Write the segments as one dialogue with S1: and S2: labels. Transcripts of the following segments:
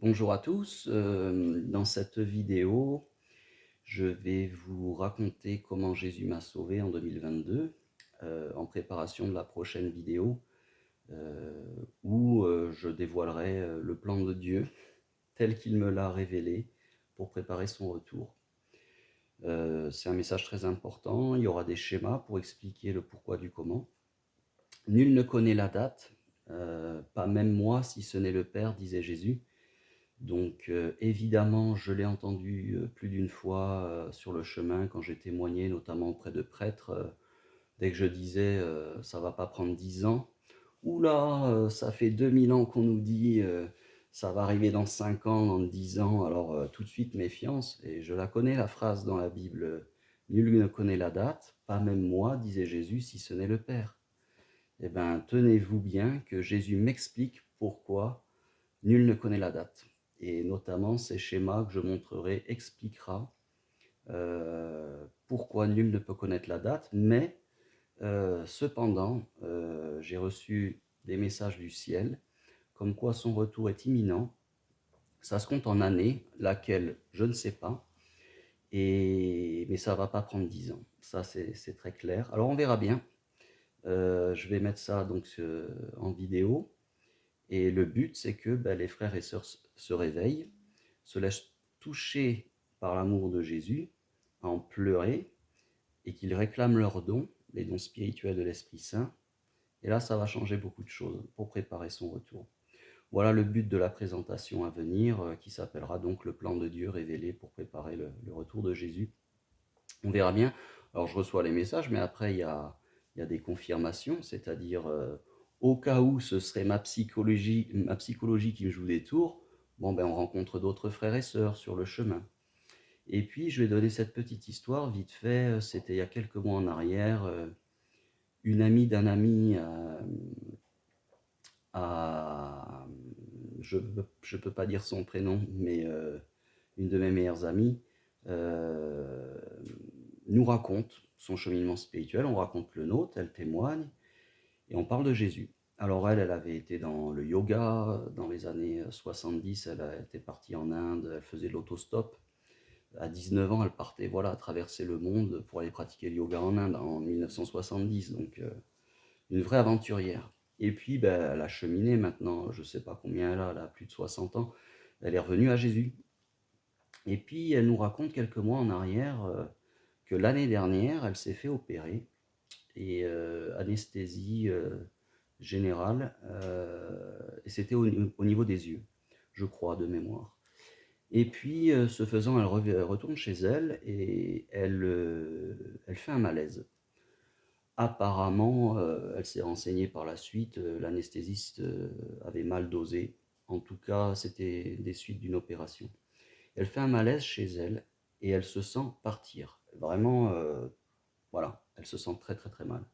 S1: Bonjour à tous, dans cette vidéo, je vais vous raconter comment Jésus m'a sauvé en 2022, en préparation de la prochaine vidéo, où, je dévoilerai, le plan de Dieu tel qu'il me l'a révélé pour préparer son retour. C'est un message très important, il y aura des schémas pour expliquer le pourquoi du comment. Nul ne connaît la date, pas même moi si ce n'est le Père, disait Jésus. Donc évidemment, je l'ai entendu, plus d'une fois, sur le chemin quand j'ai témoigné, notamment auprès de prêtres, dès que je disais, «Ça va pas prendre 10 ans». «Ouh là, ça fait 2000 ans qu'on nous dit, ça va arriver dans 5 ans, dans 10 ans», alors tout de suite méfiance et je la connais la phrase dans la Bible, «Nul ne connaît la date, pas même moi», disait Jésus, «si ce n'est le Père». Eh ben, tenez-vous bien que Jésus m'explique pourquoi nul ne connaît la date. Et notamment, ces schémas que je montrerai expliquera pourquoi nul ne peut connaître la date, mais cependant, j'ai reçu des messages du ciel comme quoi son retour est imminent. Ça se compte en années, laquelle je ne sais pas, mais ça va pas prendre 10 ans. Ça, c'est très clair. Alors on verra bien. Je vais mettre ça donc en vidéo. Et le but, c'est que les frères et sœurs se réveillent, se laissent toucher par l'amour de Jésus, à en pleurer, et qu'ils réclament leurs dons, les dons spirituels de l'Esprit Saint. Et là, ça va changer beaucoup de choses pour préparer son retour. Voilà le but de la présentation à venir, qui s'appellera donc le plan de Dieu révélé pour préparer le retour de Jésus. On verra bien. Alors, je reçois les messages, mais après, il y a des confirmations, c'est-à-dire, au cas où ce serait ma psychologie qui me joue des tours, bon, on rencontre d'autres frères et sœurs sur le chemin. Et puis, je vais donner cette petite histoire, vite fait, c'était il y a quelques mois en arrière, une amie d'un ami je ne peux pas dire son prénom, mais une de mes meilleures amies, euh, nous raconte son cheminement spirituel, on raconte le nôtre, elle témoigne, et on parle de Jésus. Alors elle avait été dans le yoga dans les années 70, elle était partie en Inde, elle faisait de l'autostop. À 19 ans, elle partait voilà, traverser le monde pour aller pratiquer le yoga en Inde en 1970, donc une vraie aventurière. Et puis, elle a cheminé maintenant, je ne sais pas combien elle a plus de 60 ans, elle est revenue à Jésus. Et puis, elle nous raconte quelques mois en arrière que l'année dernière, elle s'est fait opérer, et anesthésie générale, et c'était au niveau des yeux, je crois, de mémoire. Et puis, ce faisant, elle retourne chez elle et elle fait un malaise. Apparemment, elle s'est renseignée par la suite, l'anesthésiste avait mal dosé. En tout cas, c'était des suites d'une opération. Elle fait un malaise chez elle et elle se sent partir. Vraiment, voilà, elle se sent très très très mal.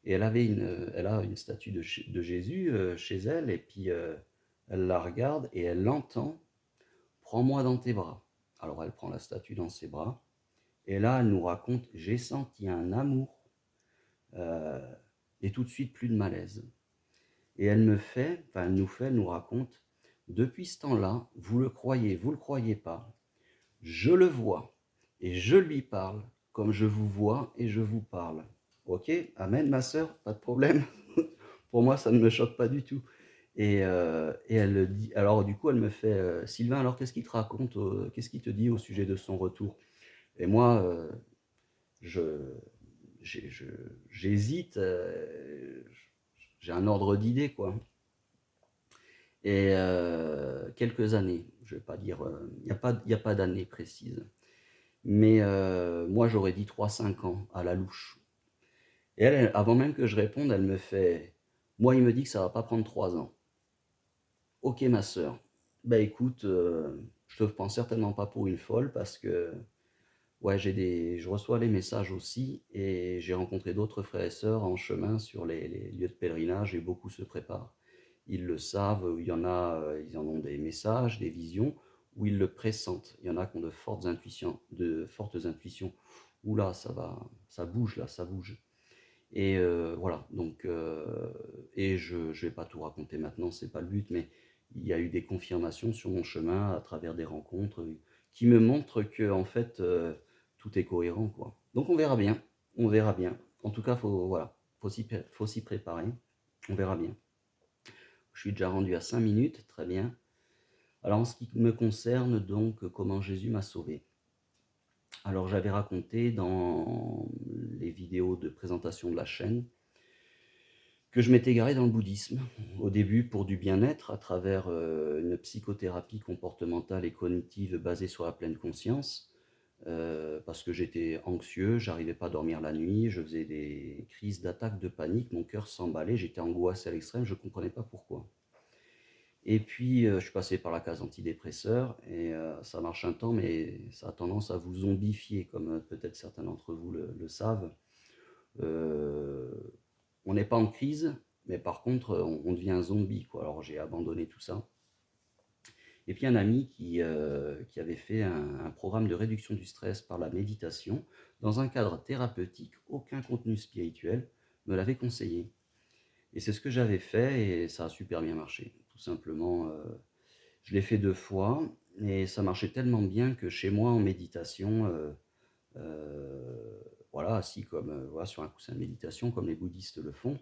S1: Et elle a une statue de Jésus chez elle, et puis elle la regarde et elle l'entend: «Prends-moi dans tes bras». Alors elle prend la statue dans ses bras, et là elle nous raconte: «J'ai senti un amour, euh, et tout de suite plus de malaise». Et elle nous raconte: «Depuis ce temps-là, vous le croyez pas, je le vois et je lui parle comme je vous vois et je vous parle». Ok, amen ma sœur, pas de problème. Pour moi, ça ne me choque pas du tout. Et elle le dit. Alors du coup, elle me fait: Sylvain, alors qu'est-ce qu'il te raconte, qu'est-ce qu'il te dit au sujet de son retour? Et moi, je, je- j'hésite, j'ai un ordre d'idée, quoi. Et quelques années, je vais pas dire, il y a pas d'année précise. Mais moi, j'aurais dit 3-5 ans à la louche. Et elle, avant même que je réponde, elle me fait: «Moi, il me dit que ça va pas prendre 3 ans». Ok, ma sœur. Bah écoute, je te prends certainement pas pour une folle parce que ouais, je reçois les messages aussi, et j'ai rencontré d'autres frères et sœurs en chemin sur les lieux de pèlerinage, et beaucoup se préparent. Ils le savent, il y en a, ils en ont des messages, des visions, où ils le pressentent. Il y en a qui ont de fortes intuitions. Oula, ça bouge là, ça bouge. Et voilà, donc, et je vais pas tout raconter maintenant, c'est pas le but, mais il y a eu des confirmations sur mon chemin à travers des rencontres qui me montrent que en fait tout est cohérent, quoi. Donc on verra bien, on verra bien. En tout cas, voilà, faut s'y préparer. On verra bien. Je suis déjà rendu à 5 minutes, très bien. Alors en ce qui me concerne, donc, comment Jésus m'a sauvé. Alors j'avais raconté dans les vidéos de présentation de la chaîne que je m'étais égaré dans le bouddhisme, au début pour du bien-être à travers une psychothérapie comportementale et cognitive basée sur la pleine conscience, parce que j'étais anxieux, j'arrivais pas à dormir la nuit, je faisais des crises d'attaque de panique, mon cœur s'emballait, j'étais angoissé à l'extrême, je ne comprenais pas pourquoi. Et puis, je suis passé par la case antidépresseur et ça marche un temps, mais ça a tendance à vous zombifier, comme peut-être certains d'entre vous le savent. On n'est pas en crise, mais par contre, on devient un zombie, quoi. Alors j'ai abandonné tout ça. Et puis un ami qui avait fait un programme de réduction du stress par la méditation, dans un cadre thérapeutique, aucun contenu spirituel, me l'avait conseillé. Et c'est ce que j'avais fait et ça a super bien marché. Tout simplement, je l'ai fait 2 fois et ça marchait tellement bien que chez moi en méditation, voilà, assis comme, voilà, sur un coussin de méditation comme les bouddhistes le font,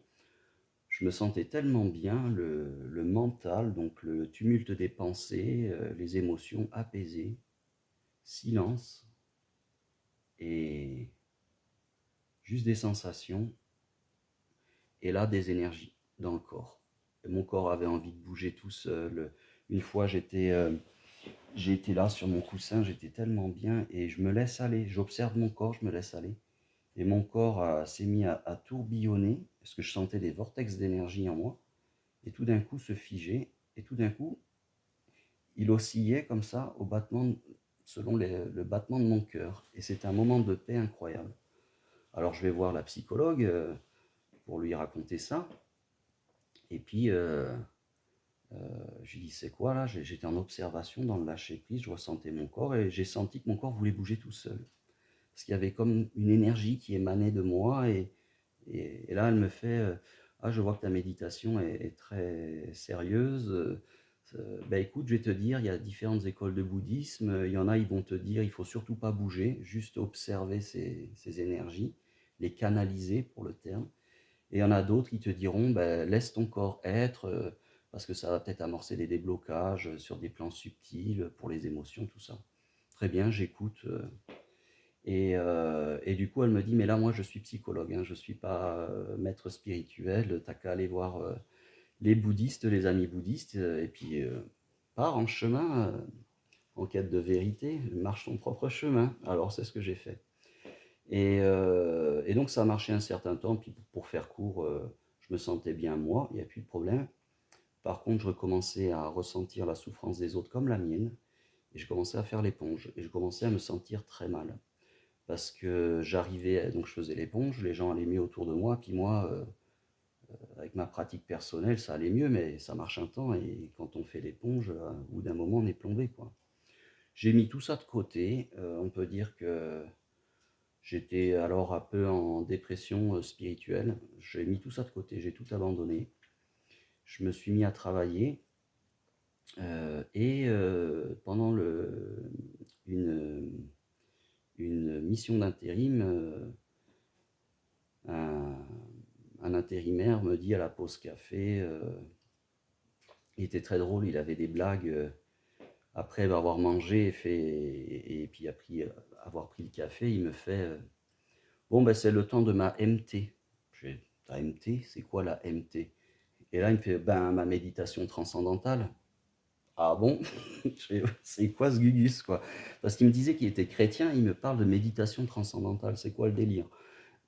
S1: je me sentais tellement bien, le mental, donc le tumulte des pensées, les émotions apaisées, silence et juste des sensations et là des énergies dans le corps. Et mon corps avait envie de bouger tout seul. Une fois j'étais là sur mon coussin, j'étais tellement bien et je me laisse aller, j'observe mon corps, je me laisse aller. Et mon corps s'est mis à tourbillonner parce que je sentais des vortex d'énergie en moi et tout d'un coup se figer et tout d'un coup il oscillait comme ça au battement, selon le battement de mon cœur. Et c'était un moment de paix incroyable. Alors je vais voir la psychologue pour lui raconter ça. Et puis je lui dis c'est quoi là? J'étais en observation dans le lâcher prise, je ressentais mon corps et j'ai senti que mon corps voulait bouger tout seul. Parce qu'il y avait comme une énergie qui émanait de moi et là elle me fait ah je vois que ta méditation est très sérieuse. Bah écoute, je vais te dire, il y a différentes écoles de bouddhisme. Il y en a, ils vont te dire, il faut surtout pas bouger, juste observer ces énergies, les canaliser pour le terme. Et il y en a d'autres qui te diront, bah, laisse ton corps être, parce que ça va peut-être amorcer des déblocages sur des plans subtils pour les émotions, tout ça. Très bien, j'écoute. Et du coup, elle me dit, mais là, moi, je suis psychologue, hein, je ne suis pas maître spirituel, t'as qu'à aller voir les bouddhistes, les amis bouddhistes, et puis pars en chemin, en quête de vérité, marche ton propre chemin. Alors c'est ce que j'ai fait. Et donc ça a marché un certain temps, puis pour faire court, je me sentais bien moi, il n'y a plus de problème. Par contre, je recommençais à ressentir la souffrance des autres comme la mienne, et je commençais à faire l'éponge, et je commençais à me sentir très mal. Parce que j'arrivais, donc je faisais l'éponge, les gens allaient mieux autour de moi, puis moi, avec ma pratique personnelle, ça allait mieux, mais ça marche un temps, et quand on fait l'éponge, au bout d'un moment, on est plombé, quoi. J'ai mis tout ça de côté, on peut dire que j'étais alors un peu en dépression spirituelle, j'ai mis tout ça de côté, j'ai tout abandonné. Je me suis mis à travailler, et pendant une, une mission d'intérim, un, un intérimaire me dit à la pause café, il était très drôle, il avait des blagues après avoir mangé et puis avoir pris le café, il me fait bon ben c'est le temps de ma MT. Je fais ta MT, c'est quoi la MT? Et là il me fait ben ma méditation transcendantale. Ah bon? Je fais, c'est quoi ce Gugus quoi? Parce qu'il me disait qu'il était chrétien, il me parle de méditation transcendantale, c'est quoi le délire?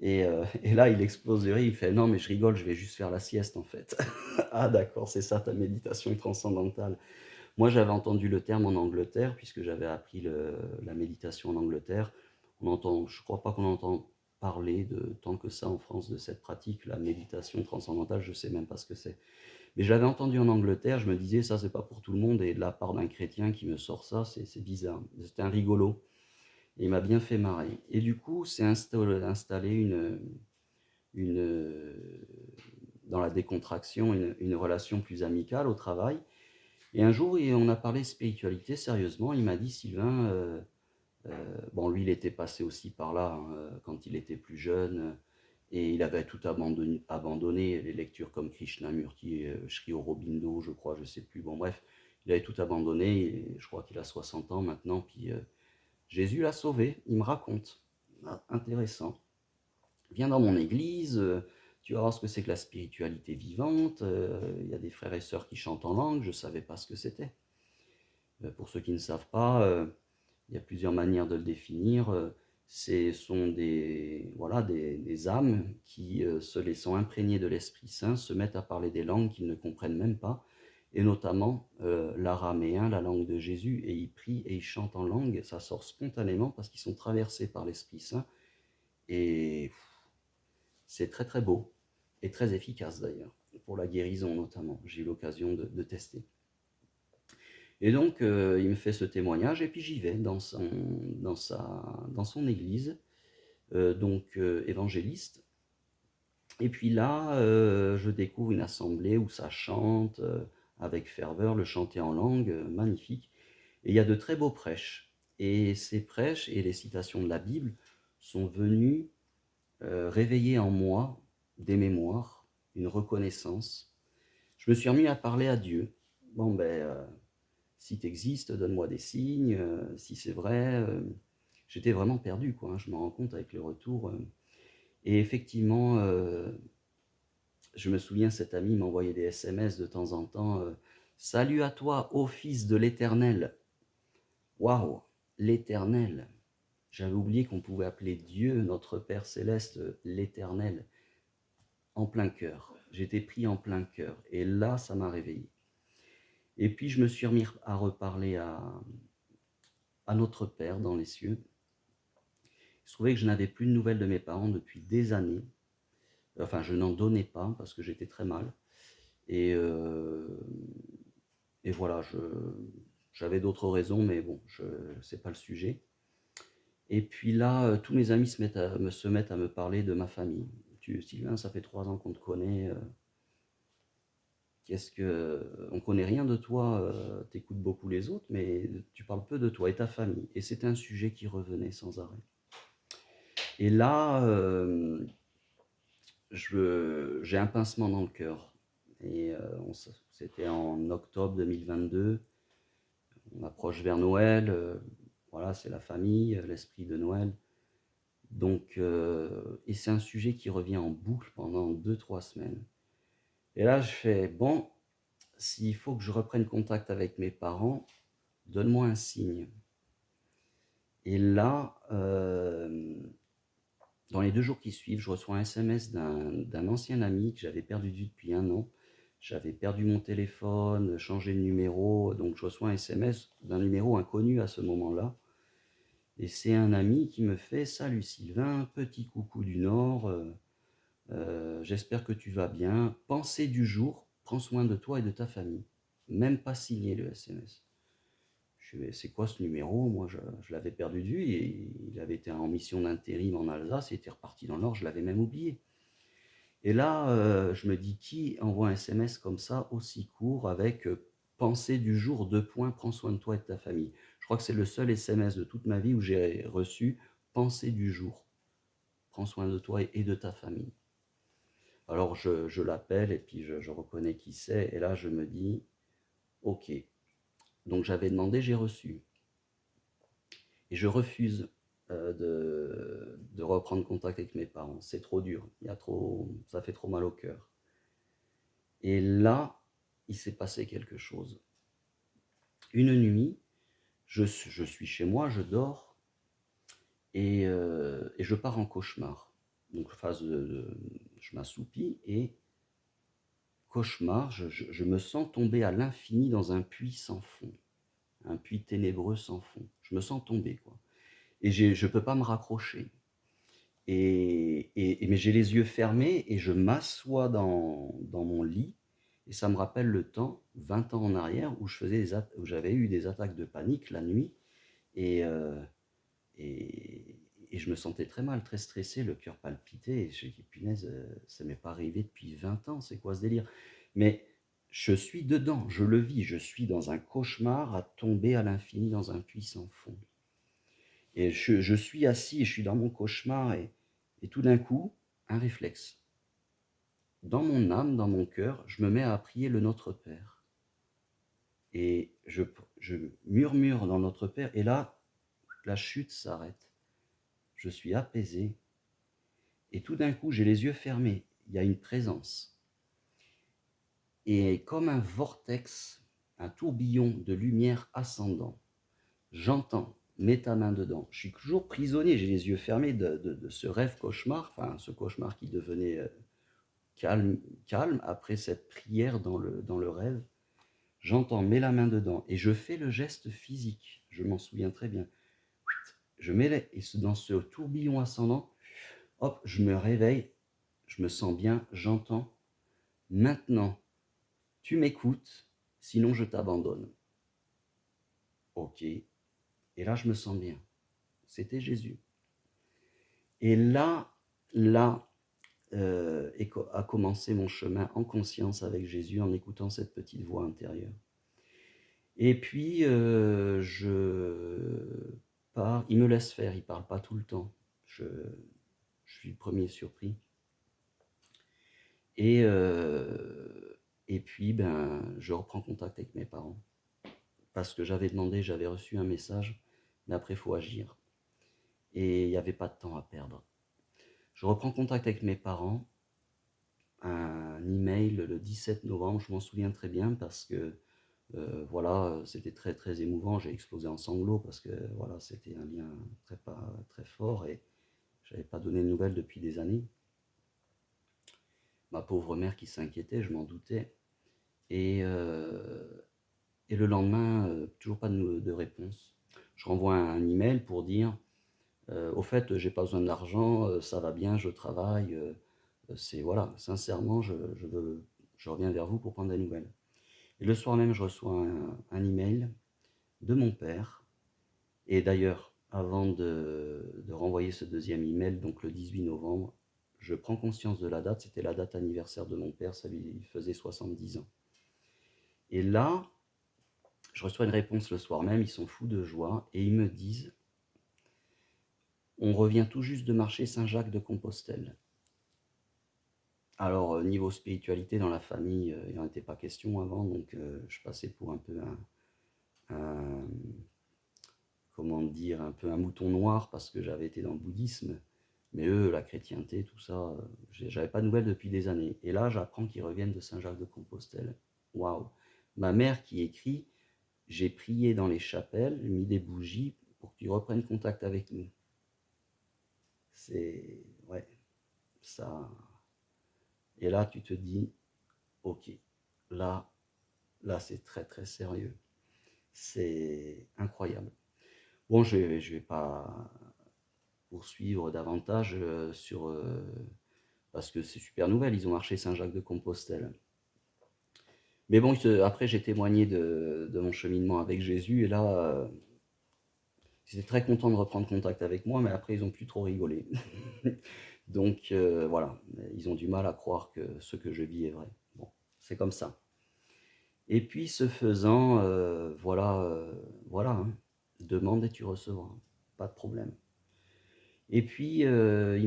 S1: Et là, il explose de rire, il fait non, mais je rigole, je vais juste faire la sieste en fait. Ah, d'accord, c'est ça ta méditation transcendantale. Moi, j'avais entendu le terme en Angleterre, puisque j'avais appris la méditation en Angleterre. Je ne crois pas qu'on entend parler de tant que ça en France de cette pratique, la méditation transcendantale, je ne sais même pas ce que c'est. Mais je l'avais entendu en Angleterre, je me disais, ça, c'est pas pour tout le monde, et de la part d'un chrétien qui me sort ça, c'est bizarre. C'était un rigolo, et il m'a bien fait marrer. Et du coup, c'est installé une, dans la décontraction, une relation plus amicale au travail. Et un jour, on a parlé spiritualité sérieusement. Il m'a dit, Sylvain, bon, lui, il était passé aussi par là hein, quand il était plus jeune, et il avait tout abandonné les lectures comme Krishnamurti, Sri Aurobindo, je crois, je sais plus. Bon, bref, il avait tout abandonné. Et je crois qu'il a 60 ans maintenant. Puis Jésus l'a sauvé. Il me raconte. Ah, intéressant. Viens dans mon église. Tu vas voir ce que c'est que la spiritualité vivante. Il y a des frères et sœurs qui chantent en langue. Je ne savais pas ce que c'était. Pour ceux qui ne savent pas, il y a plusieurs manières de le définir. Ce sont voilà, des âmes qui, se laissant imprégner de l'Esprit Saint, se mettent à parler des langues qu'ils ne comprennent même pas, et notamment l'araméen, la langue de Jésus, et ils prient et ils chantent en langue. Ça sort spontanément parce qu'ils sont traversés par l'Esprit Saint, et c'est très très beau, et très efficace d'ailleurs, pour la guérison notamment. J'ai eu l'occasion de tester. Et donc, il me fait ce témoignage, et puis j'y vais dans son église, donc évangéliste. Et puis là, je découvre une assemblée où ça chante avec ferveur, le chanter en langue, magnifique. Et il y a de très beaux prêches. Et ces prêches et les citations de la Bible sont venus réveiller en moi des mémoires, une reconnaissance. Je me suis remis à parler à Dieu. Bon, ben, si tu existes, donne-moi des signes, si c'est vrai. J'étais vraiment perdu, quoi, hein, je me rends compte avec le retour. Et effectivement, je me souviens, cet ami m'envoyait des SMS de temps en temps. Salut à toi, ô fils de l'Éternel. Waouh, l'Éternel. J'avais oublié qu'on pouvait appeler Dieu, notre Père céleste, l'Éternel, en plein cœur. J'étais pris en plein cœur. Et là, ça m'a réveillé. Et puis, je me suis remis à reparler à notre Père dans les cieux. Il se trouvait que je n'avais plus de nouvelles de mes parents depuis des années. Enfin, je n'en donnais pas parce que j'étais très mal. Et, euh, et voilà, j'avais d'autres raisons, mais bon, c'est pas le sujet. Et puis là, tous mes amis se mettent à me parler de ma famille. Sylvain, ça fait 3 ans qu'on te connaît. On connaît rien de toi, t'écoutes beaucoup les autres, mais tu parles peu de toi et ta famille. Et c'était un sujet qui revenait sans arrêt. Et là, j'ai un pincement dans le cœur. Et c'était en octobre 2022. On approche vers Noël. Voilà, c'est la famille, l'esprit de Noël. Donc, et c'est un sujet qui revient en boucle pendant 2, 3 semaines. Et là, je fais, bon, s'il faut que je reprenne contact avec mes parents, donne-moi un signe. Et là, dans les 2 jours qui suivent, je reçois un SMS d'un ancien ami que j'avais perdu de vue depuis 1 an. J'avais perdu mon téléphone, changé de numéro, donc je reçois un SMS d'un numéro inconnu à ce moment-là. Et c'est un ami qui me fait « Salut Sylvain, petit coucou du Nord, j'espère que tu vas bien. Pensée du jour, prends soin de toi et de ta famille. » Même pas signé le SMS. Je dis, c'est quoi ce numéro? Moi, je l'avais perdu de vue. Et il avait été en mission d'intérim en Alsace, il était reparti dans le Nord, je l'avais même oublié. Et là, je me dis, qui envoie un SMS comme ça, aussi court, avec pensée du jour, 2 points, prends soin de toi et de ta famille. Je crois que c'est le seul SMS de toute ma vie où j'ai reçu pensée du jour, prends soin de toi et de ta famille. Alors je l'appelle et puis je reconnais qui c'est. Et là, je me dis, ok. Donc j'avais demandé, j'ai reçu. Et je refuse de reprendre contact avec mes parents. C'est trop dur. Ça fait trop mal au cœur. Et là, il s'est passé quelque chose. Une nuit, je suis chez moi, je dors, et je pars en cauchemar. Donc, je m'assoupis, et cauchemar, je me sens tomber à l'infini dans un puits sans fond, un puits ténébreux sans fond. Je me sens tomber, quoi. Et je ne peux pas me raccrocher. Mais j'ai les yeux fermés et je m'assois dans mon lit, et ça me rappelle le temps, 20 ans en arrière, où où j'avais eu des attaques de panique la nuit, et, euh, et, et je me sentais très mal, très stressé, le cœur palpitait, et je me dis, punaise, ça m'est pas arrivé depuis 20 ans, c'est quoi ce délire? Mais je suis dedans, je le vis, je suis dans un cauchemar à tomber à l'infini dans un puits sans fond. Et je suis assis, je suis dans mon cauchemar et tout d'un coup, un réflexe. Dans mon âme, dans mon cœur, je me mets à prier le Notre Père. Et je murmure dans Notre Père, et là, la chute s'arrête. Je suis apaisé, et tout d'un coup, j'ai les yeux fermés. Il y a une présence. Et comme un vortex, un tourbillon de lumière ascendant, j'entends, mets ta main dedans. Je suis toujours prisonnier, j'ai les yeux fermés de ce rêve cauchemar, enfin ce cauchemar qui devenait calme, calme après cette prière dans le rêve. J'entends, mets la main dedans, et je fais le geste physique, je m'en souviens très bien. Je mets et dans ce tourbillon ascendant, hop, je me réveille, je me sens bien, j'entends. Maintenant, tu m'écoutes, sinon je t'abandonne. Ok. Et là, je me sens bien. C'était Jésus. Et là a commencé mon chemin en conscience avec Jésus en écoutant cette petite voix intérieure. Et puis, je pars, il me laisse faire, il ne parle pas tout le temps. Je suis le premier surpris. Et, et puis, je reprends contact avec mes parents. Parce que j'avais demandé, j'avais reçu un message, mais après, il faut agir. Et il n'y avait pas de temps à perdre. Je reprends contact avec mes parents, un email le 17 novembre, je m'en souviens très bien parce que voilà, c'était très très émouvant, j'ai explosé en sanglots parce que voilà, c'était un lien très fort et je n'avais pas donné de nouvelles depuis des années. Ma pauvre mère qui s'inquiétait, je m'en doutais. Et, le lendemain, toujours pas de réponse. Je renvoie un email pour dire au fait, j'ai pas besoin d'argent, ça va bien, je travaille. C'est voilà, sincèrement, je reviens vers vous pour prendre des nouvelles. Et le soir même, je reçois un email de mon père. Et d'ailleurs, avant de renvoyer ce deuxième email, donc le 18 novembre, je prends conscience de la date. C'était la date anniversaire de mon père, ça lui faisait 70 ans. Et là, je reçois une réponse le soir même, ils sont fous de joie et ils me disent on revient tout juste de marcher Saint-Jacques de Compostelle. Alors, niveau spiritualité dans la famille, il n'en était pas question avant, donc je passais pour un peu un, comment dire, un peu un mouton noir parce que j'avais été dans le bouddhisme. Mais eux, la chrétienté, tout ça, j'avais pas de nouvelles depuis des années. Et là, j'apprends qu'ils reviennent de Saint-Jacques de Compostelle. Waouh! Ma mère qui écrit, j'ai prié dans les chapelles, mis des bougies pour qu'ils reprennent contact avec nous. C'est, ouais, ça. Et là, tu te dis, ok, là, c'est très très sérieux. C'est incroyable. Bon, je vais pas poursuivre davantage parce que c'est super nouvelle, ils ont marché Saint-Jacques de Compostelle. Mais bon, après j'ai témoigné de mon cheminement avec Jésus et là, ils étaient très contents de reprendre contact avec moi, mais après ils ont plus trop rigolé. Donc voilà, ils ont du mal à croire que ce que je vis est vrai. Bon, c'est comme ça. Et puis ce faisant, voilà, hein, demande et tu recevras, pas de problème. Et puis il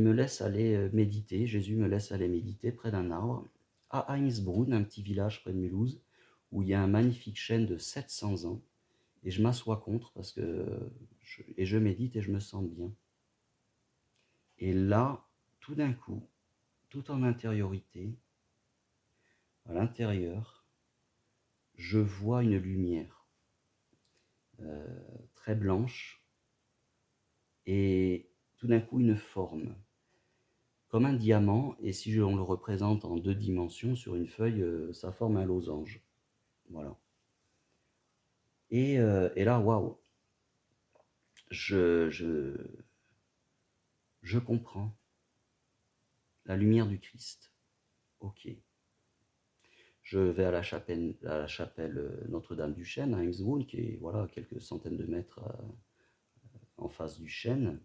S1: me laisse aller méditer, Jésus me laisse aller méditer près d'un arbre, à Heinsbrunn, un petit village près de Mulhouse, où il y a un magnifique chêne de 700 ans, et je m'assois contre parce que je médite et je me sens bien. Et là, tout d'un coup, tout en intériorité, à l'intérieur, je vois une lumière très blanche et tout d'un coup une forme, comme un diamant, et si on le représente en 2 dimensions sur une feuille, ça forme un losange. Voilà. Et là, waouh, je, je, je comprends la lumière du Christ. Ok. Je vais à la chapelle Notre-Dame du Chêne à Heimswohl, qui est voilà, quelques centaines de mètres en face du chêne.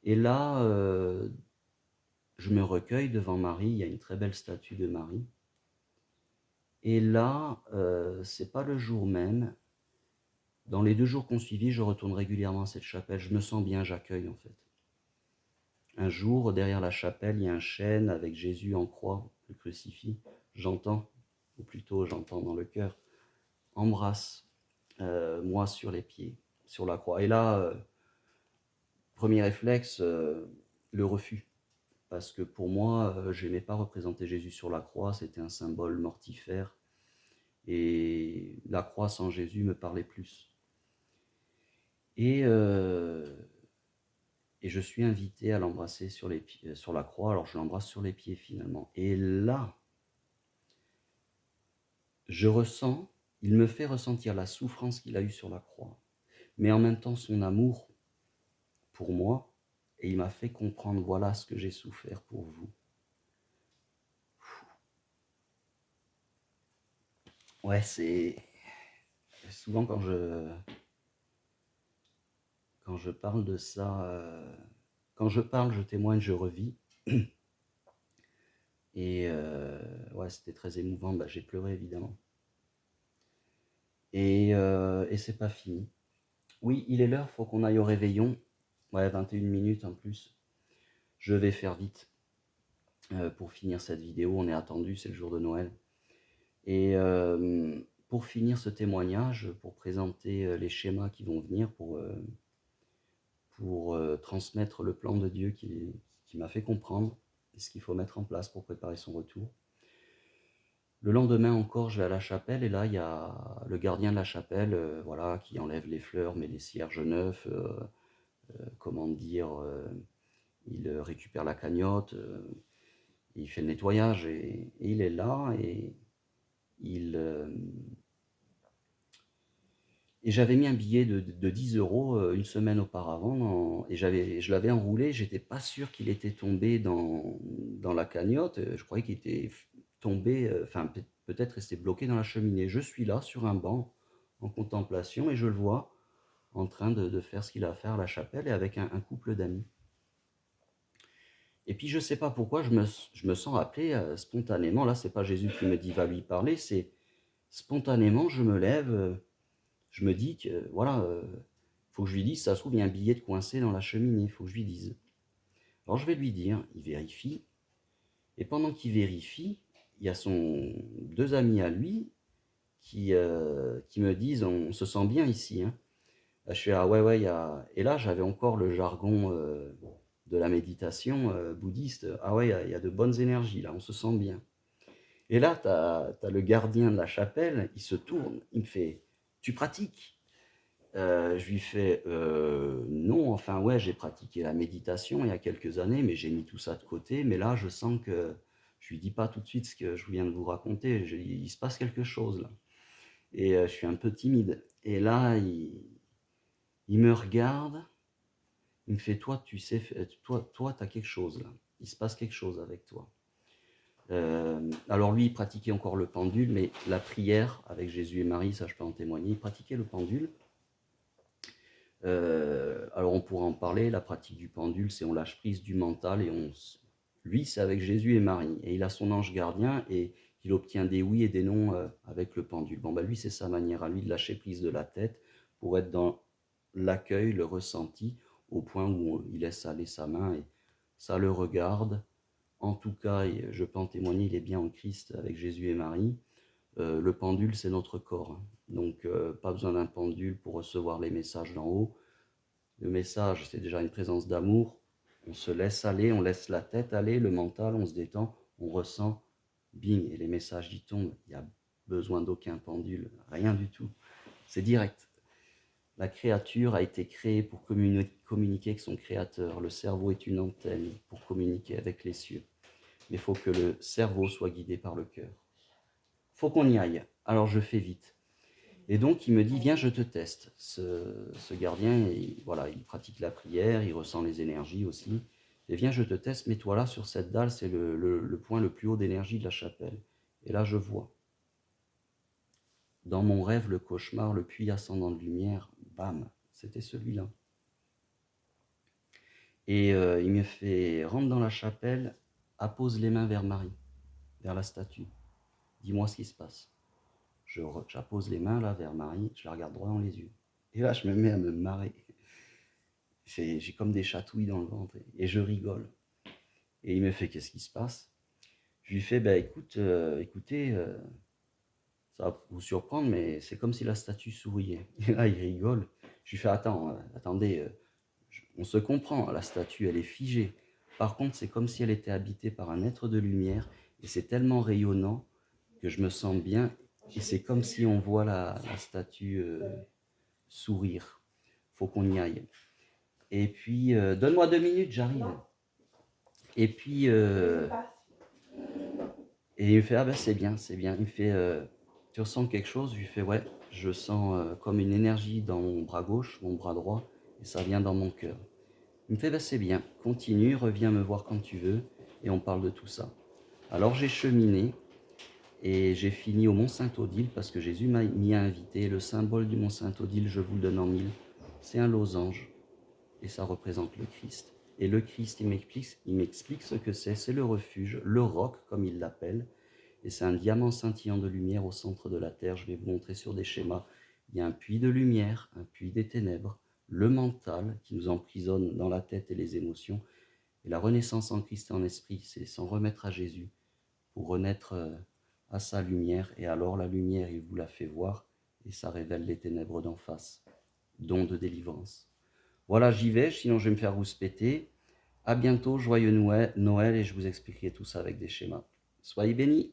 S1: Et là, je me recueille devant Marie, il y a une très belle statue de Marie. Et là, c'est pas le jour même. Dans les 2 jours qu'on suivit, je retourne régulièrement à cette chapelle. Je me sens bien, j'accueille en fait. Un jour, derrière la chapelle, il y a un chêne avec Jésus en croix, le crucifix. J'entends, ou plutôt j'entends dans le cœur, embrasse moi sur les pieds, sur la croix. Et là, premier réflexe, le refus. Parce que pour moi, je n'aimais pas représenter Jésus sur la croix, c'était un symbole mortifère. Et la croix sans Jésus me parlait plus. Et, euh, et je suis invité à l'embrasser sur les pieds, sur la croix. Alors je l'embrasse sur les pieds finalement. Et là, je ressens, il me fait ressentir la souffrance qu'il a eue sur la croix, mais en même temps son amour pour moi, et il m'a fait comprendre, voilà ce que j'ai souffert pour vous. Ouais, c'est souvent quand je parle de ça, quand je parle, je témoigne, je revis. Et ouais, c'était très émouvant. Bah, j'ai pleuré évidemment. Et c'est pas fini. Oui, il est l'heure, faut qu'on aille au réveillon. Ouais, 21 minutes en plus. Je vais faire vite pour finir cette vidéo. On est attendu, c'est le jour de Noël. Et pour finir ce témoignage, pour présenter les schémas qui vont venir, pour transmettre le plan de Dieu qui m'a fait comprendre ce qu'il faut mettre en place pour préparer son retour. Le lendemain encore, je vais à la chapelle et là, il y a le gardien de la chapelle voilà, qui enlève les fleurs, met les cierges neufs, comment dire, il récupère la cagnotte, il fait le nettoyage et il est là et il... et j'avais mis un billet de 10 euros une semaine auparavant et je l'avais enroulé, j'étais pas sûr qu'il était tombé dans la cagnotte, je croyais qu'il était tombé, enfin peut-être resté bloqué dans la cheminée. Je suis là sur un banc en contemplation et je le vois en train de faire ce qu'il a à faire à la chapelle et avec un couple d'amis. Et puis je sais pas pourquoi je me sens appelé spontanément, là c'est pas Jésus qui me dit va lui parler, c'est spontanément je me lève, je me dis que voilà, faut que je lui dise, ça se trouve il y a un billet de coincé dans la cheminée, il faut que je lui dise. Alors je vais lui dire, il vérifie, et pendant qu'il vérifie, il y a son deux amis à lui qui me disent on se sent bien ici, hein. Je fais ah ouais ouais, et là j'avais encore le jargon de la méditation bouddhiste, ah ouais, il y a de bonnes énergies là, on se sent bien. Et là, tu as le gardien de la chapelle, il se tourne, il me fait tu pratiques? Je lui fais non, enfin ouais, j'ai pratiqué la méditation il y a quelques années, mais j'ai mis tout ça de côté. Mais là, je sens que je lui dis pas tout de suite ce que je viens de vous raconter. Il se passe quelque chose là. Et je suis un peu timide. Et là, il me regarde, il me fait toi, tu sais, toi, tu as quelque chose là. Il se passe quelque chose avec toi. Alors lui, il pratiquait encore le pendule, mais la prière avec Jésus et Marie, ça je peux en témoigner, il pratiquait le pendule. Alors on pourra en parler, la pratique du pendule, c'est on lâche prise du mental et lui c'est avec Jésus et Marie, et il a son ange gardien et il obtient des oui et des non avec le pendule. Bon bah lui c'est sa manière à lui de lâcher prise de la tête pour être dans l'accueil, le ressenti, au point où il laisse aller sa main et ça le regarde. En tout cas, et je peux en témoigner, il est bien en Christ avec Jésus et Marie. Le pendule, c'est notre corps, hein. Donc, pas besoin d'un pendule pour recevoir les messages d'en haut. Le message, c'est déjà une présence d'amour. On se laisse aller, on laisse la tête aller, le mental, on se détend, on ressent, bing, et les messages y tombent. Il n'y a besoin d'aucun pendule, rien du tout. C'est direct. La créature a été créée pour communiquer avec son créateur. Le cerveau est une antenne pour communiquer avec les cieux. Mais il faut que le cerveau soit guidé par le cœur. Faut qu'on y aille. Alors je fais vite. Et donc il me dit, viens, je te teste. Ce gardien, voilà, il pratique la prière, il ressent les énergies aussi. Et viens, je te teste, mets-toi là sur cette dalle, c'est le point le plus haut d'énergie de la chapelle. Et là, je vois. Dans mon rêve, le cauchemar, le puits ascendant de lumière, bam, c'était celui-là. Et il me fait, rentre dans la chapelle, appose les mains vers Marie, vers la statue. Dis-moi ce qui se passe. j'appose les mains là vers Marie, je la regarde droit dans les yeux. Et là, je me mets à me marrer. J'ai comme des chatouilles dans le ventre et je rigole. Et il me fait, qu'est-ce qui se passe? Je lui fais, bah écoute, écoutez, ça va vous surprendre, mais c'est comme si la statue souriait. Et là, il rigole. Je lui fais, attendez, on se comprend, la statue, elle est figée. Par contre, c'est comme si elle était habitée par un être de lumière, et c'est tellement rayonnant que je me sens bien, et c'est comme si on voit la statue sourire. Faut qu'on y aille. Et puis, donne-moi 2 minutes, j'arrive. Et puis, et il me fait, ah ben c'est bien, c'est bien. Il me fait, tu ressens quelque chose? Je lui fais, ouais, je sens comme une énergie dans mon bras gauche, mon bras droit, et ça vient dans mon cœur. Il me fait, bah, c'est bien, continue, reviens me voir quand tu veux, et on parle de tout ça. Alors j'ai cheminé, et j'ai fini au Mont Saint-Odile, parce que Jésus m'y a invité. Le symbole du Mont Saint-Odile, je vous le donne en mille, c'est un losange, et ça représente le Christ. Et le Christ, il m'explique ce que c'est le refuge, le roc, comme il l'appelle, et c'est un diamant scintillant de lumière au centre de la terre. Je vais vous montrer sur des schémas. Il y a un puits de lumière, un puits des ténèbres, le mental qui nous emprisonne dans la tête et les émotions. Et la renaissance en Christ et en esprit, c'est s'en remettre à Jésus pour renaître à sa lumière. Et alors la lumière, il vous la fait voir et ça révèle les ténèbres d'en face. Don de délivrance. Voilà, j'y vais, sinon je vais me faire rouspéter. À bientôt, joyeux Noël et je vous expliquerai tout ça avec des schémas. Soyez bénis.